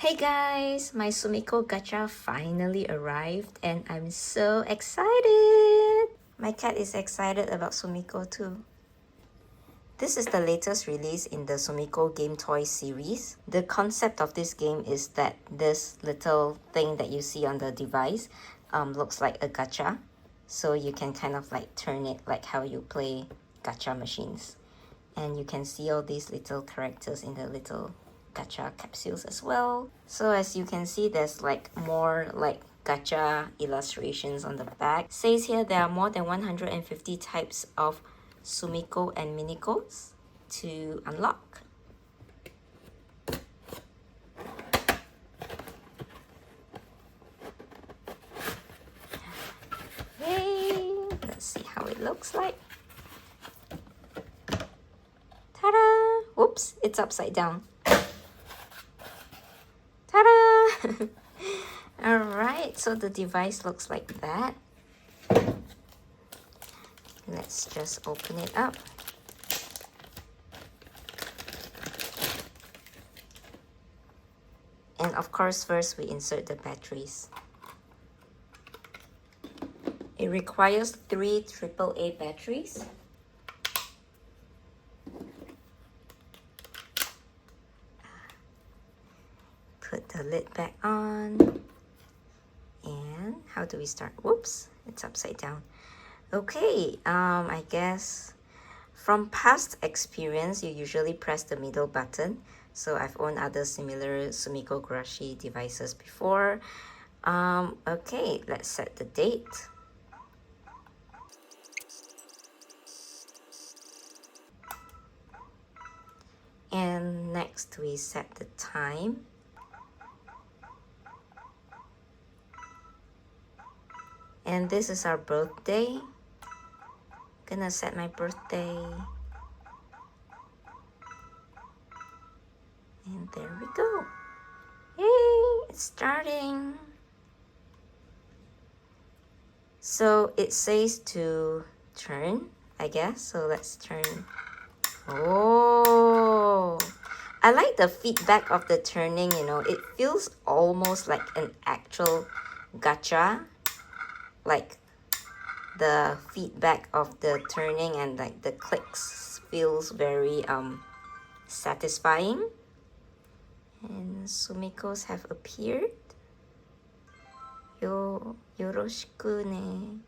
Hey guys, my Sumiko gacha finally arrived and I'm so excited! My cat is excited about Sumiko too. This is the latest release in the Sumiko game toy series. The concept of this game is that this little thing that you see on the device looks like a gacha. So you can kind of like turn it like how you play gacha machines. And you can see all these little characters in the little gacha capsules as well. So as you can see, there's like more like gacha illustrations on the back. It says here there are more than 150 types of Sumiko and Minikos to unlock. Yay! Let's see how it looks like. Ta-da! Whoops, it's upside down. Ta-da! Alright, so the device looks like that. Let's just open it up. And of course, first we insert the batteries. It requires 3 AAA batteries. Put the lid back on. And how do we start? Whoops, it's upside down. Okay, I guess from past experience, you usually press the middle button. So I've owned other similar Sumiko Gurashi devices before. Okay, let's set the date. And next we set the time. And this is our birthday. Gonna set my birthday. And there we go. Yay, it's starting. So it says to turn, I guess. So let's turn. Oh, I like the feedback of the turning, you know. It feels almost like an actual gacha. Like the feedback of the turning and like the clicks feels very satisfying. And Sumikos have appeared. Yoroshiku ne.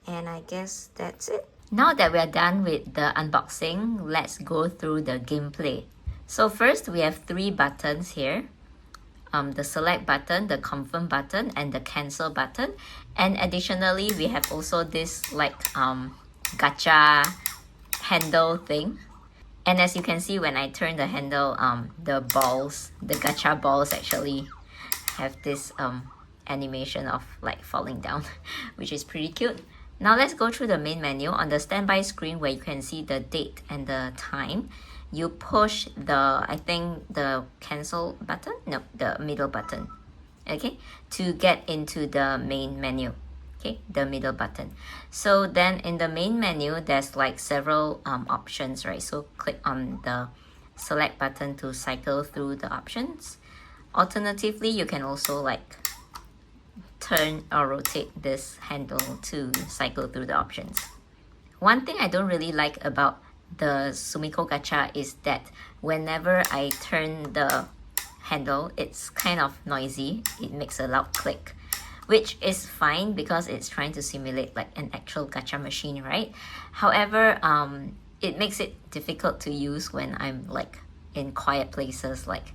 And I guess that's it. Now that we are done with the unboxing, let's go through the gameplay. So first we have 3 buttons here. The select button, the confirm button, and the cancel button. And additionally, we have also this like gacha handle thing. And as you can see, when I turn the handle, the balls, the gacha balls actually have this animation of like falling down, which is pretty cute. Now let's go through the main menu. On the standby screen where you can see the date and the time, you push the, I think the cancel button, no, the middle button, okay, to get into the main menu, okay, the middle button. So then in the main menu, there's like several options, right? So click on the select button to cycle through the options. Alternatively, you can also like turn or rotate this handle to cycle through the options. One thing I don't really like about the Sumiko gacha is that whenever I turn the handle, it's kind of noisy. It makes a loud click, which is fine because it's trying to simulate like an actual gacha machine, right? However, it makes it difficult to use when I'm like in quiet places like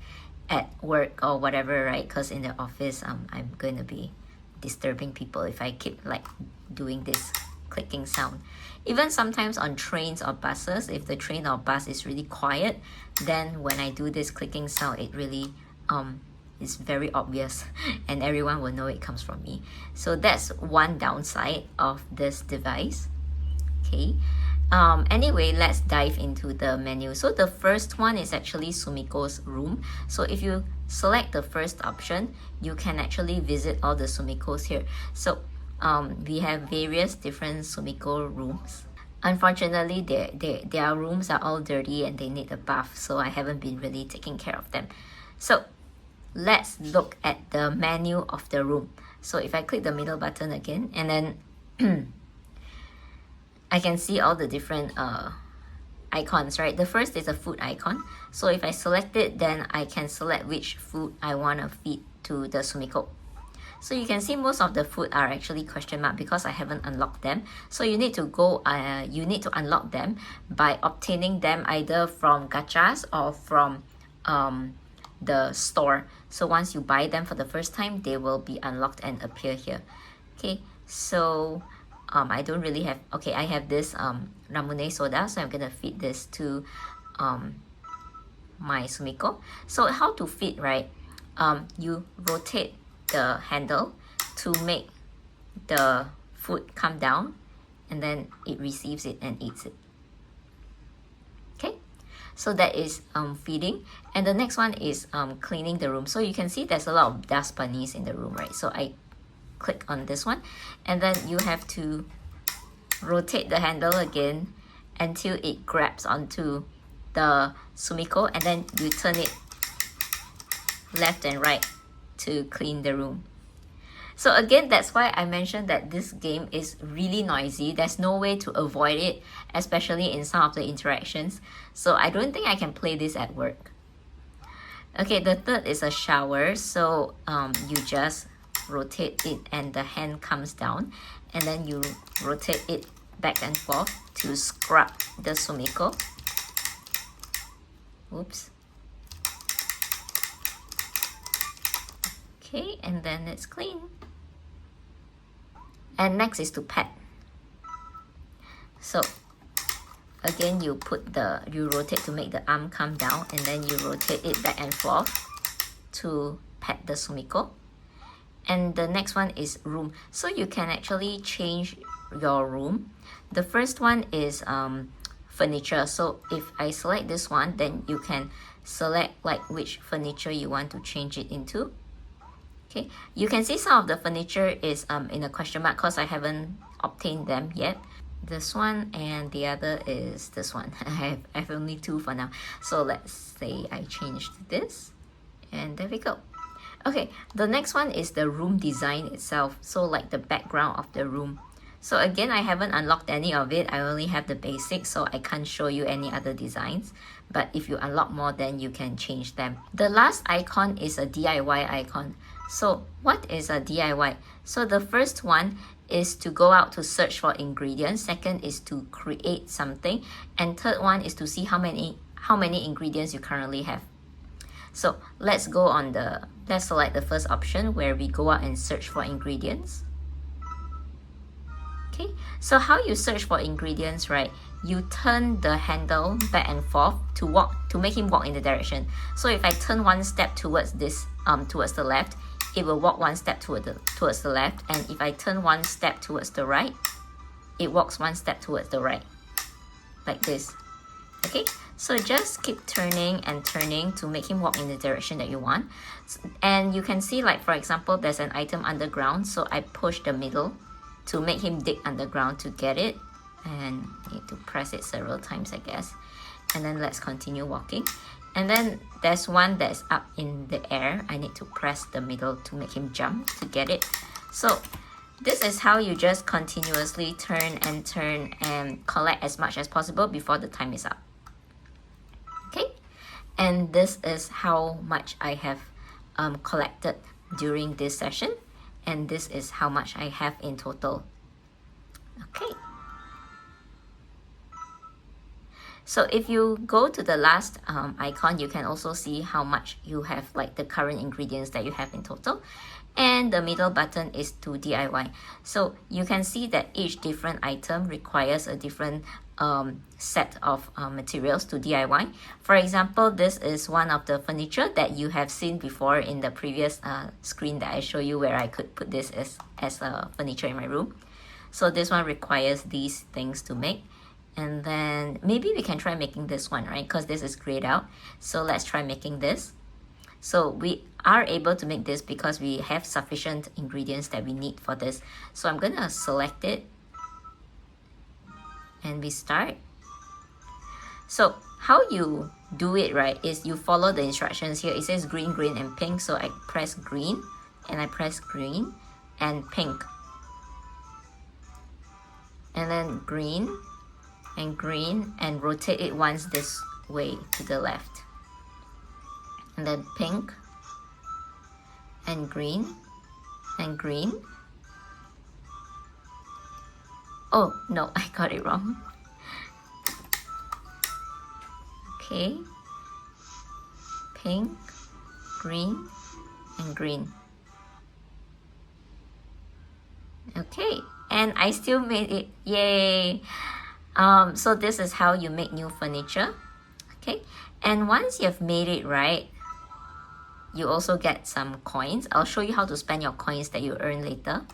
at work or whatever, right? Because in the office, I'm going to be disturbing people if I keep like doing this clicking sound. Even sometimes on trains or buses, if the train or bus is really quiet, then when I do this clicking sound, it really is very obvious and everyone will know it comes from me. So that's one downside of this device. Okay. Anyway, let's dive into the menu. So the first one is actually Sumiko's room. So if you select the first option, you can actually visit all the Sumikos here. So we have various different Sumiko rooms. Unfortunately, their rooms are all dirty and they need a bath, so I haven't been really taking care of them. So let's look at the menu of the room. So if I click the middle button again, and then I can see all the different icons, right? The first is a food icon. So if I select it, then I can select which food I want to feed to the Sumiko. So you can see most of the food are actually question mark because I haven't unlocked them. So you need to unlock them by obtaining them either from gachas or from the store. So once you buy them for the first time, they will be unlocked and appear here. Okay, so I don't really have, okay, I have this ramune soda, so I'm gonna feed this to my Sumiko. So how to feed, right? You rotate the handle to make the food come down, and then it receives it and eats it. Okay, so that is feeding. And the next one is cleaning the room. So you can see there's a lot of dust bunnies in the room, right? So I click on this one, and then you have to rotate the handle again until it grabs onto the Sumiko, and then you turn it left and right to clean the room. So again, that's why I mentioned that this game is really noisy. There's no way to avoid it, especially in some of the interactions. So I don't think I can play this at work. Okay, the third is a shower. So you just rotate it and the hand comes down, and then you rotate it back and forth to scrub the Sumiko. Oops. Okay, and then it's clean. And next is to pet. So again, you rotate to make the arm come down, and then you rotate it back and forth to pet the Sumiko. And the next one is room. So you can actually change your room. The first one is furniture. So if I select this one, then you can select like which furniture you want to change it into. Okay, you can see some of the furniture is in a question mark because I haven't obtained them yet. This one and the other is this one. I have only two for now. So let's say I changed this, and there we go. Okay, the next one is the room design itself. So like the background of the room. So again, I haven't unlocked any of it. I only have the basics, so I can't show you any other designs. But if you unlock more, then you can change them. The last icon is a DIY icon. So what is a DIY? So the first one is to go out to search for ingredients. Second is to create something. And third one is to see how many ingredients you currently have. So let's select the first option where we go out and search for ingredients. Okay, so how you search for ingredients, right? You turn the handle back and forth to make him walk in the direction. So if I turn one step towards this, towards the left, it will walk one step towards the left. And if I turn one step towards the right, it walks one step towards the right, like this. Okay, so just keep turning and turning to make him walk in the direction that you want. And you can see, like for example, there's an item underground, so I push the middle to make him dig underground to get it, and need to press it several times, I guess. And then let's continue walking. And then there's one that's up in the air. I need to press the middle to make him jump to get it. So this is how you just continuously turn and collect as much as possible before the time is up. Okay, and this is how much I have collected during this session, and this is how much I have in total. Okay, so if you go to the last icon, you can also see how much you have, like the current ingredients that you have in total. And the middle button is to DIY. So you can see that each different item requires a different set of materials to DIY. For example, this is one of the furniture that you have seen before in the previous screen that I show you, where I could put this as a furniture in my room. So this one requires these things to make. And then maybe we can try making this one, right? Because this is grayed out. So let's try making this. So we are able to make this because we have sufficient ingredients that we need for this. So I'm gonna select it and we start. So how you do it, right, is you follow the instructions here. It says green, green, and pink. So I press green, and I press green, and pink. And then green, and rotate it once this way to the left. And then pink, and green, and green. Oh, no, I got it wrong. Okay, pink, green, and green. Okay, and I still made it. Yay! So this is how you make new furniture. Okay, and once you've made it, right, you also get some coins. I'll show you how to spend your coins that you earn later.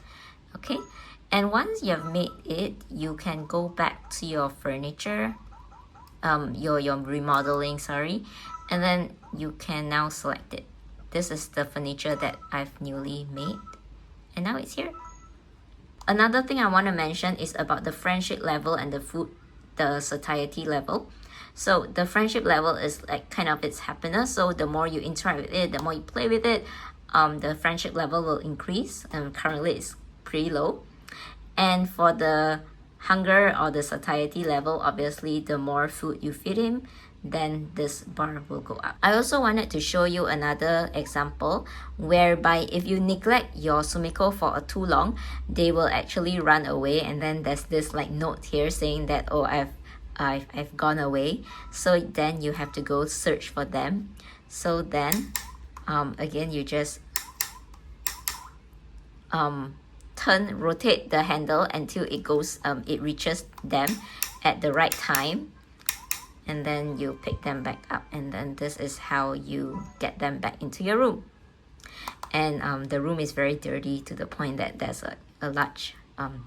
Okay, and once you have made it, you can go back to your furniture, your remodeling, sorry, and then you can now select it. This is the furniture that I've newly made, and now it's here. Another thing I want to mention is about the friendship level and the satiety level. So the friendship level is like kind of its happiness. So the more you interact with it, the more you play with it, the friendship level will increase. And currently it's pretty low. And for the hunger or the satiety level, obviously the more food you feed him, then this bar will go up. I also wanted to show you another example whereby if you neglect your Sumiko for too long, they will actually run away, and then there's this like note here saying that, oh, I've gone away. So then you have to go search for them. So then again, you just rotate the handle until it reaches them at the right time, and then you pick them back up, and then this is how you get them back into your room. And the room is very dirty to the point that there's a large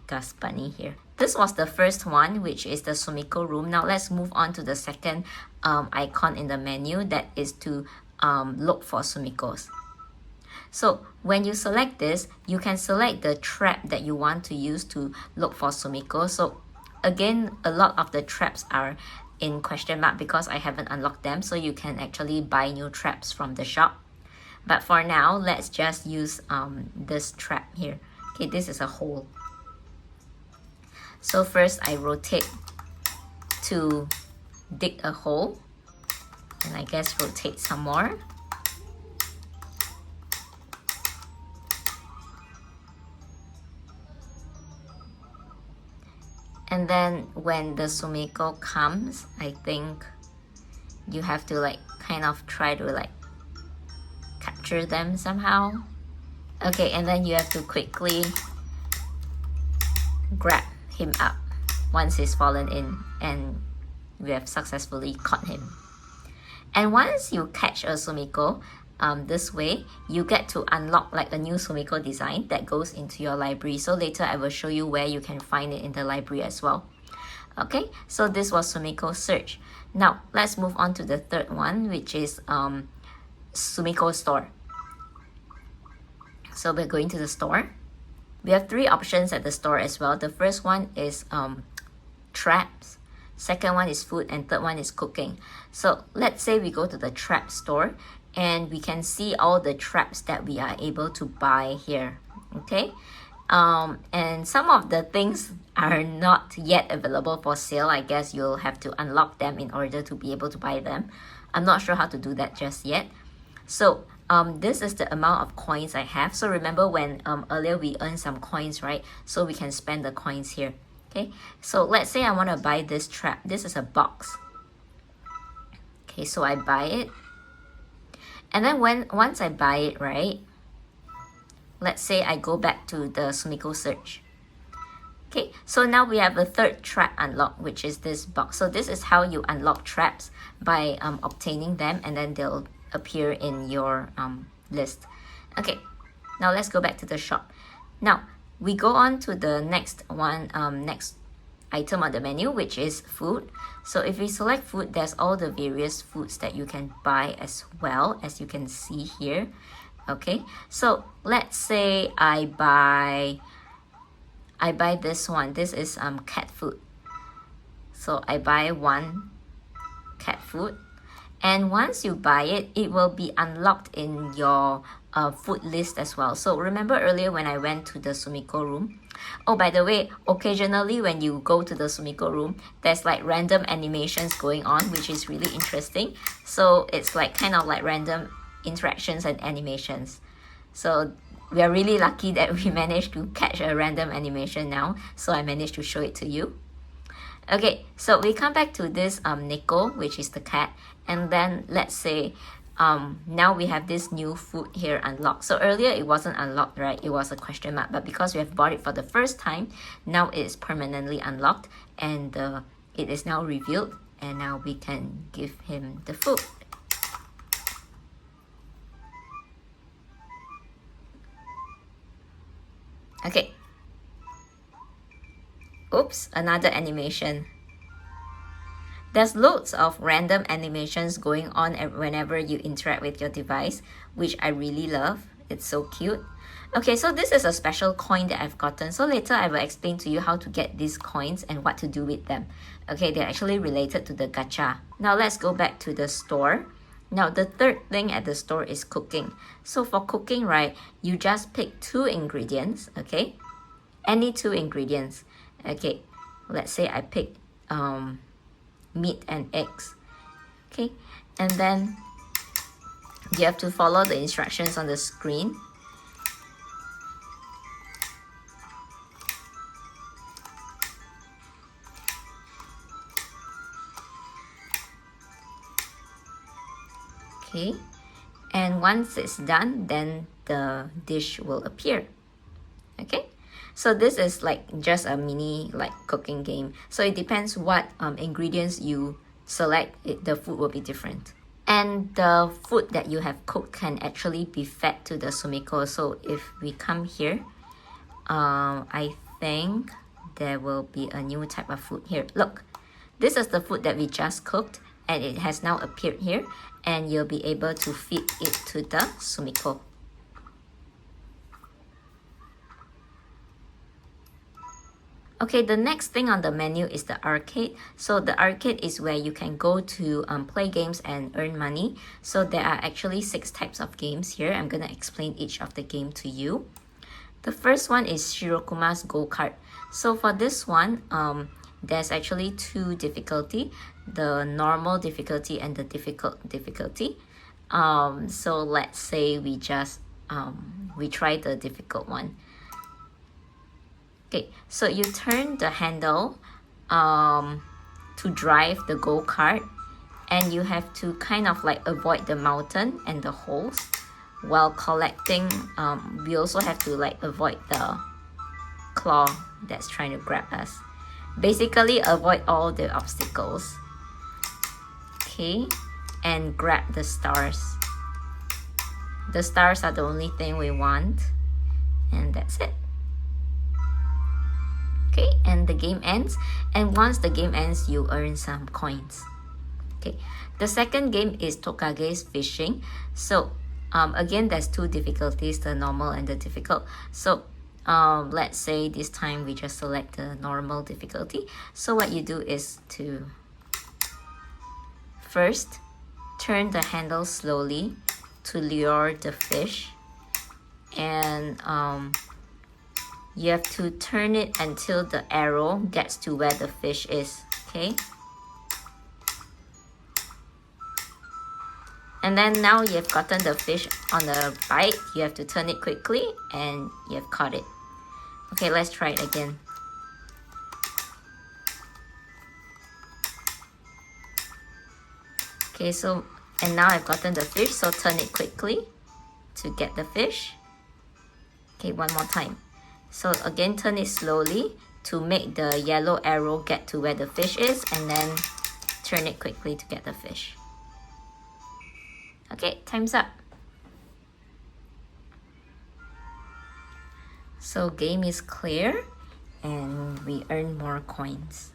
dust bunny here. This was the first one, which is the Sumiko room. Now let's move on to the second icon in the menu, that is to look for Sumikos. So when you select this, you can select the trap that you want to use to look for Sumiko. So again, a lot of the traps are in question mark because I haven't unlocked them, so you can actually buy new traps from the shop. But for now, let's just use this trap here. Okay, this is a hole. So first I rotate to dig a hole, and I guess rotate some more. And then when the Sumiko comes, I think you have to like kind of try to like capture them somehow. Okay, and then you have to quickly grab him up once he's fallen in, and we have successfully caught him. And once you catch a Sumiko, this way you get to unlock like a new Sumiko design that goes into your library. So later I will show you where you can find it in the library as well. Okay, so this was Sumiko search. Now let's move on to the third one, which is Sumiko store. So we're going to the store. We have three options at the store as well. The first one is traps, second one is food, and third one is cooking. So let's say we go to the trap store, and we can see all the traps that we are able to buy here. Okay, and some of the things are not yet available for sale. I guess you'll have to unlock them in order to be able to buy them. I'm not sure how to do that just yet. So this is the amount of coins I have. So remember when earlier we earned some coins, right? So we can spend the coins here. Okay, so let's say I want to buy this trap. This is a box. Okay, so I buy it. And then once I buy it, right, let's say I go back to the Sumiko search. Okay, so now we have a third trap unlocked, which is this box. So this is how you unlock traps, by obtaining them, and then they'll appear in your list. Okay, now let's go back to the shop. Now we go on to the next one, next item on the menu, which is food. So if we select food, there's all the various foods that you can buy as well, as you can see here. Okay, so let's say I buy this one. This is cat food. So I buy one cat food. And once you buy it, it will be unlocked in your food list as well. So remember earlier when I went to the Sumiko room? Oh, by the way, occasionally when you go to the Sumiko room, there's like random animations going on, which is really interesting. So it's like kind of like random interactions and animations. So we are really lucky that we managed to catch a random animation now. So I managed to show it to you. Okay, so we come back to this Nico, which is the cat, and then let's say now we have this new food here unlocked. So earlier it wasn't unlocked, right? It was a question mark, but because we have bought it for the first time, now it is permanently unlocked, and it is now revealed, and now we can give him the food. Okay. Oops, another animation. There's loads of random animations going on whenever you interact with your device, which I really love. It's so cute. Okay, so this is a special coin that I've gotten. So later I will explain to you how to get these coins and what to do with them. Okay, they're actually related to the gacha. Now let's go back to the store. Now the third thing at the store is cooking. So for cooking, right, you just pick 2 ingredients, okay? Any 2 ingredients. Okay, let's say I pick meat and eggs. Okay, and then you have to follow the instructions on the screen. Okay, and once it's done, then the dish will appear. Okay, so this is like just a mini like cooking game. So it depends what ingredients you select, the food will be different. And the food that you have cooked can actually be fed to the Sumiko. So if we come here, I think there will be a new type of food here. Look, this is the food that we just cooked, and it has now appeared here, and you'll be able to feed it to the Sumiko. Okay, the next thing on the menu is the arcade. So the arcade is where you can go to play games and earn money. So there are actually 6 types of games here. I'm going to explain each of the game to you. The first one is Shirokuma's go-kart. So for this one, there's actually 2 difficulty, the normal difficulty and the difficult difficulty. So let's say we just we try the difficult one. Okay, so you turn the handle to drive the go-kart, and you have to kind of like avoid the mountain and the holes while collecting. We also have to like avoid the claw that's trying to grab us. Basically avoid all the obstacles. Okay, and grab the stars. The stars are the only thing we want, and that's it. Okay, and the game ends, and once the game ends, you earn some coins. Okay, the second game is Tokage's fishing. So again, there's 2 difficulties, the normal and the difficult. So let's say this time we just select the normal difficulty. So what you do is to first turn the handle slowly to lure the fish, and you have to turn it until the arrow gets to where the fish is. Okay, and then now you've gotten the fish on a bite. You have to turn it quickly, and you've caught it. Okay, let's try it again. Okay, so and now I've gotten the fish, so turn it quickly to get the fish. Okay, one more time. So again, turn it slowly to make the yellow arrow get to where the fish is, and then turn it quickly to get the fish. Okay, time's up. So game is clear, and we earn more coins.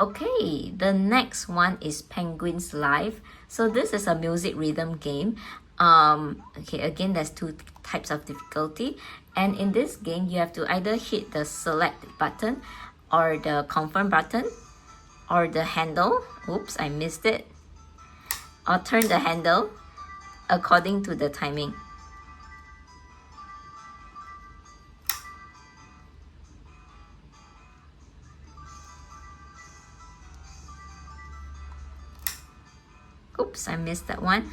Okay, the next one is Penguin's Life. So this is a music rhythm game. Okay, again, there's 2 types of difficulty, and in this game you have to either hit the select button or the confirm button or the handle. Oops, I missed it. or turn the handle according to the timing. Oops, I missed that one.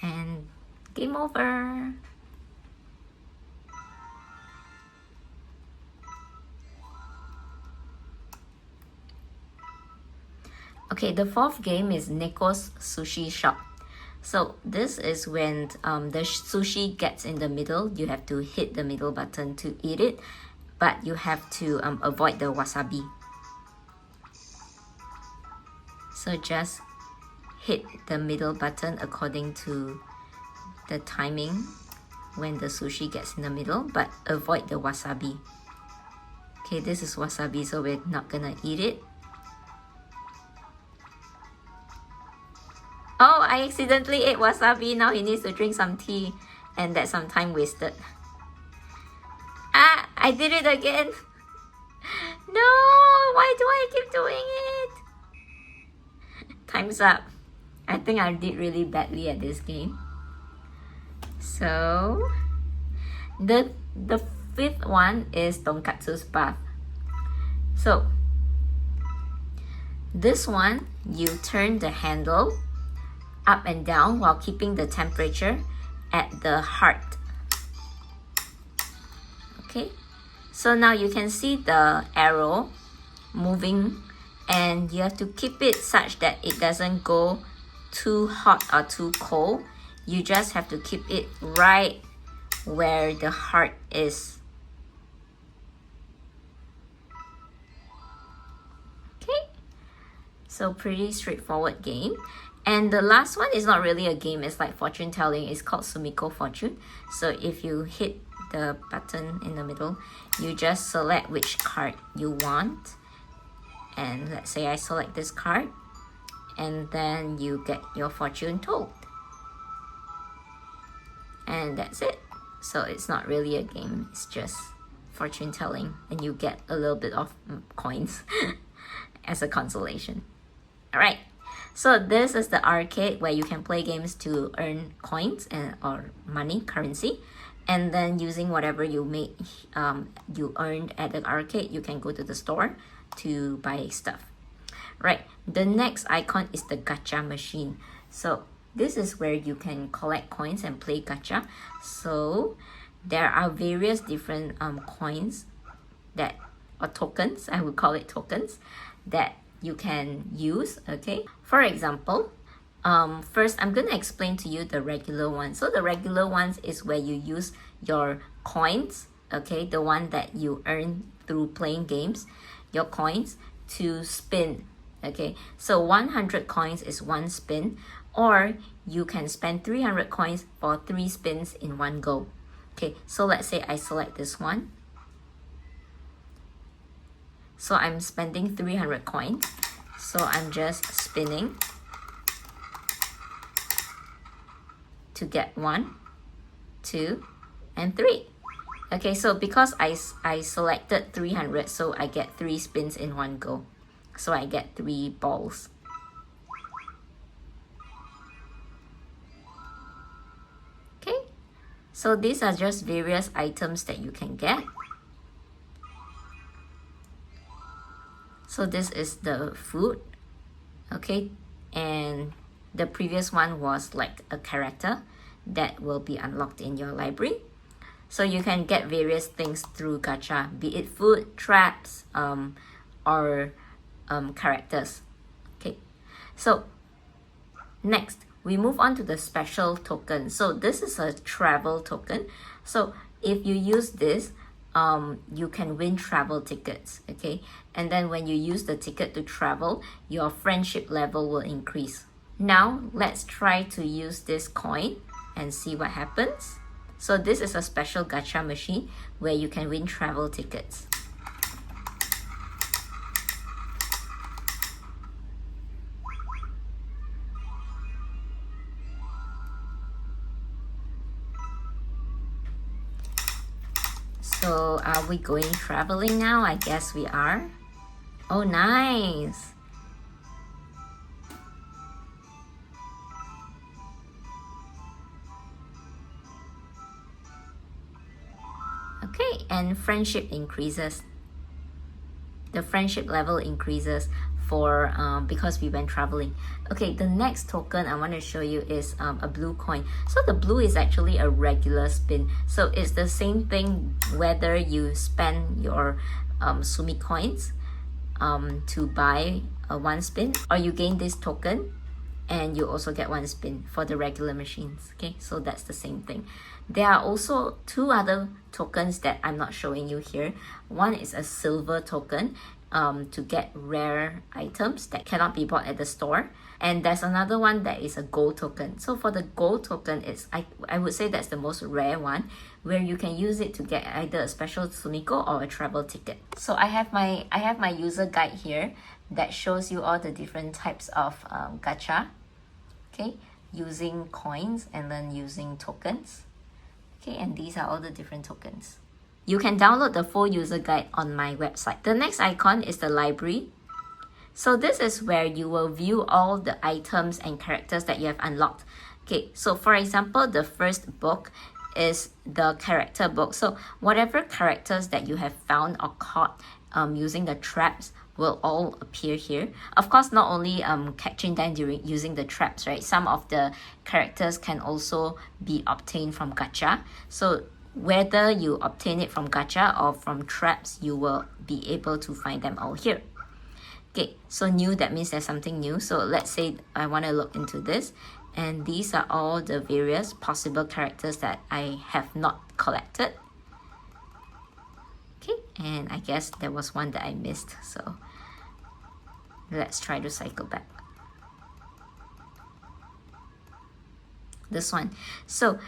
And game over. Okay, the fourth game is Nico's Sushi Shop. So this is when the sushi gets in the middle. You have to hit the middle button to eat it, but you have to avoid the wasabi. So just hit the middle button according to the timing when the sushi gets in the middle, but avoid the wasabi. Okay, this is wasabi, so we're not gonna eat it. Oh, I accidentally ate wasabi. Now he needs to drink some tea, and that's some time wasted. Ah, I did it again. No, why do I keep doing it? Time's up. I think I did really badly at this game. So, the fifth one is Tonkatsu's bath. So, this one, you turn the handle up and down while keeping the temperature at the heart. Okay, so now you can see the arrow moving, and you have to keep it such that it doesn't go too hot or too cold. You just have to keep it right where the heart is. Okay, so pretty straightforward game. And the last one is not really a game, it's like fortune telling. It's called Sumiko Fortune. So if you hit the button in the middle, you just select which card you want. And let's say I select this card, and then you get your fortune told. And that's it. So it's not really a game, it's just fortune telling, and you get a little bit of coins as a consolation. Alright. So this is the arcade where you can play games to earn coins or money, currency, and then using whatever you made, you earned at the arcade, you can go to the store to buy stuff. Right. The next icon is the gacha machine. So this is where you can collect coins and play gacha. So there are various different coins that, or tokens, I would call it tokens, that you can use. Okay, for example, first I'm gonna explain to you the regular ones. So the regular ones is where you use your coins, okay, the one that you earn through playing games, your coins to spin. Okay, so 100 coins is one spin, or you can spend 300 coins for 3 spins in one go. Okay, so let's say I select this one. So I'm spending 300 coins. So I'm just spinning to get 1, 2, and 3. Okay, so because I selected 300, so I get 3 spins in one go. So I get 3 balls. Okay, so these are just various items that you can get. So this is the food, okay, and the previous one was like a character that will be unlocked in your library. So you can get various things through gacha, be it food, traps, or characters. Okay, so next we move on to the special token. So this is a travel token. So if you use this, you can win travel tickets. Okay, and then when you use the ticket to travel, your friendship level will increase. Now let's try to use this coin and see what happens. So this is a special gacha machine where you can win travel tickets. So are we going traveling now? I guess we are. Oh, nice. Okay, and friendship increases. The friendship level increases for because we went traveling. Okay, the next token I want to show you is a blue coin. So the blue is actually a regular spin. So it's the same thing whether you spend your Sumi coins to buy a one spin, or you gain this token and you also get one spin for the regular machines. Okay, so that's the same thing. There are also two other tokens that I'm not showing you here. One is a silver token to get rare items that cannot be bought at the store. And there's another one that is a gold token. So for the gold token, I would say that's the most rare one, where you can use it to get either a special Sumiko or a travel ticket. So I have my user guide here that shows you all the different types of gacha. Okay, using coins and then using tokens. Okay, and these are all the different tokens. You can download the full user guide on my website. The next icon is the library. So this is where you will view all the items and characters that you have unlocked. Okay, so for example, the first book is the character book. So whatever characters that you have found or caught using the traps will all appear here. Of course, not only catching them during using the traps, right? Some of the characters can also be obtained from gacha. So whether you obtain it from gacha or from traps, you will be able to find them all here. Okay, so new, that means there's something new. So let's say I want to look into this, and these are all the various possible characters that I have not collected. Okay, and I guess there was one that I missed, so let's try to cycle back. This one. So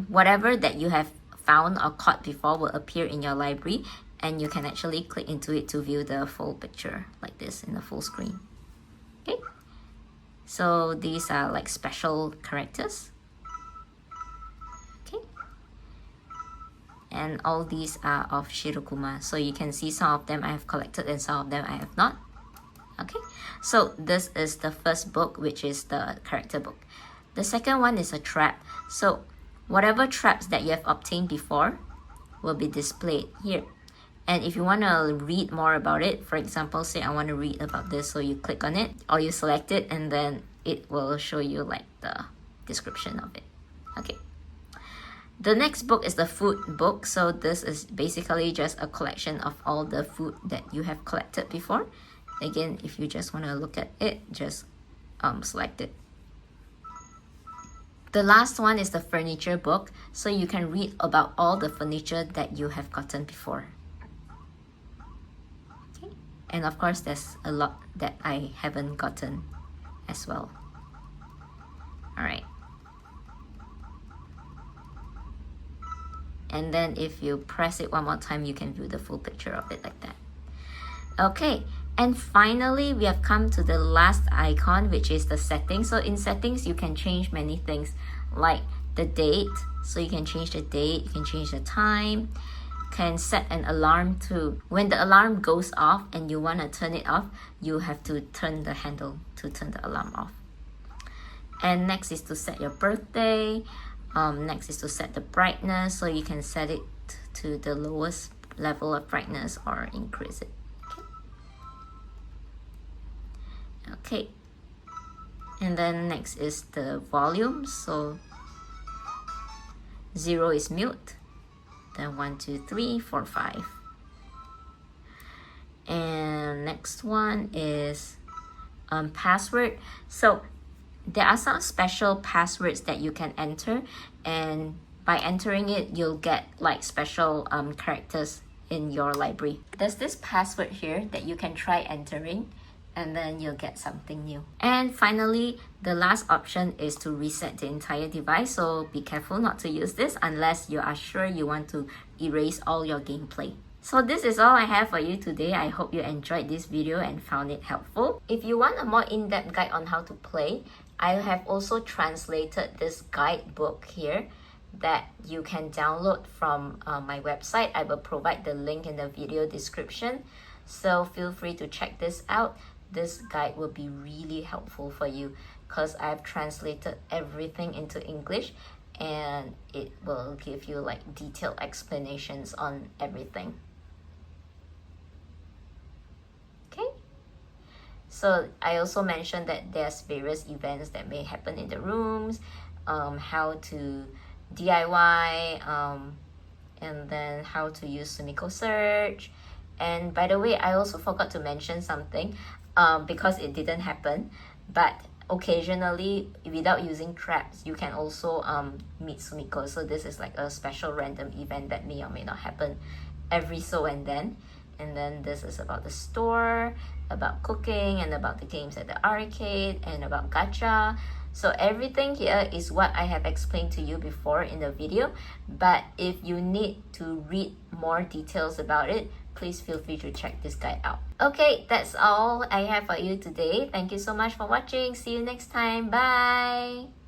whatever that you have found or caught before will appear in your library, and you can actually click into it to view the full picture like this in the full screen. Okay, so these are like special characters. Okay, and all these are of Shirokuma, so you can see some of them I have collected and some of them I have not. Okay, so this is the first book, which is the character book. The second one is a trap. So whatever traps that you have obtained before will be displayed here. And if you want to read more about it, for example, say I want to read about this, so you click on it or you select it, and then it will show you like the description of it. Okay. The next book is the food book. So this is basically just a collection of all the food that you have collected before. Again, if you just want to look at it, just select it. The last one is the furniture book. So you can read about all the furniture that you have gotten before. Okay. And of course, there's a lot that I haven't gotten as well. All right. And then if you press it one more time, you can view the full picture of it like that. Okay, and finally, we have come to the last icon, which is the settings. So in settings, you can change many things like the date. So you can change the date, you can change the time, can set an alarm to, when the alarm goes off and you want to turn it off, you have to turn the handle to turn the alarm off. And next is to set your birthday. Next is to set the brightness, so you can set it to the lowest level of brightness or increase it. Okay, and then next is the volume. So 0 is mute, then 1, 2, 3, 4, 5. And next one is password. So there are some special passwords that you can enter, and by entering it, you'll get like special characters in your library. There's this password here that you can try entering, and then you'll get something new. And finally, the last option is to reset the entire device. So be careful not to use this unless you are sure you want to erase all your gameplay. So this is all I have for you today. I hope you enjoyed this video and found it helpful. If you want a more in-depth guide on how to play, I have also translated this guidebook here that you can download from my website. I will provide the link in the video description, so feel free to check this out. This guide will be really helpful for you because I've translated everything into English, and it will give you like detailed explanations on everything. Okay, so I also mentioned that there's various events that may happen in the rooms, how to DIY, and then how to use Sumiko search. And by the way, I also forgot to mention something, because it didn't happen, but occasionally without using traps you can also meet Sumiko. So this is like a special random event that may or may not happen every so and then. And then this is about the store, about cooking, and about the games at the arcade, and about gacha. So everything here is what I have explained to you before in the video, but if you need to read more details about it, please feel free to check this guide out. Okay, that's all I have for you today. Thank you so much for watching. See you next time. Bye!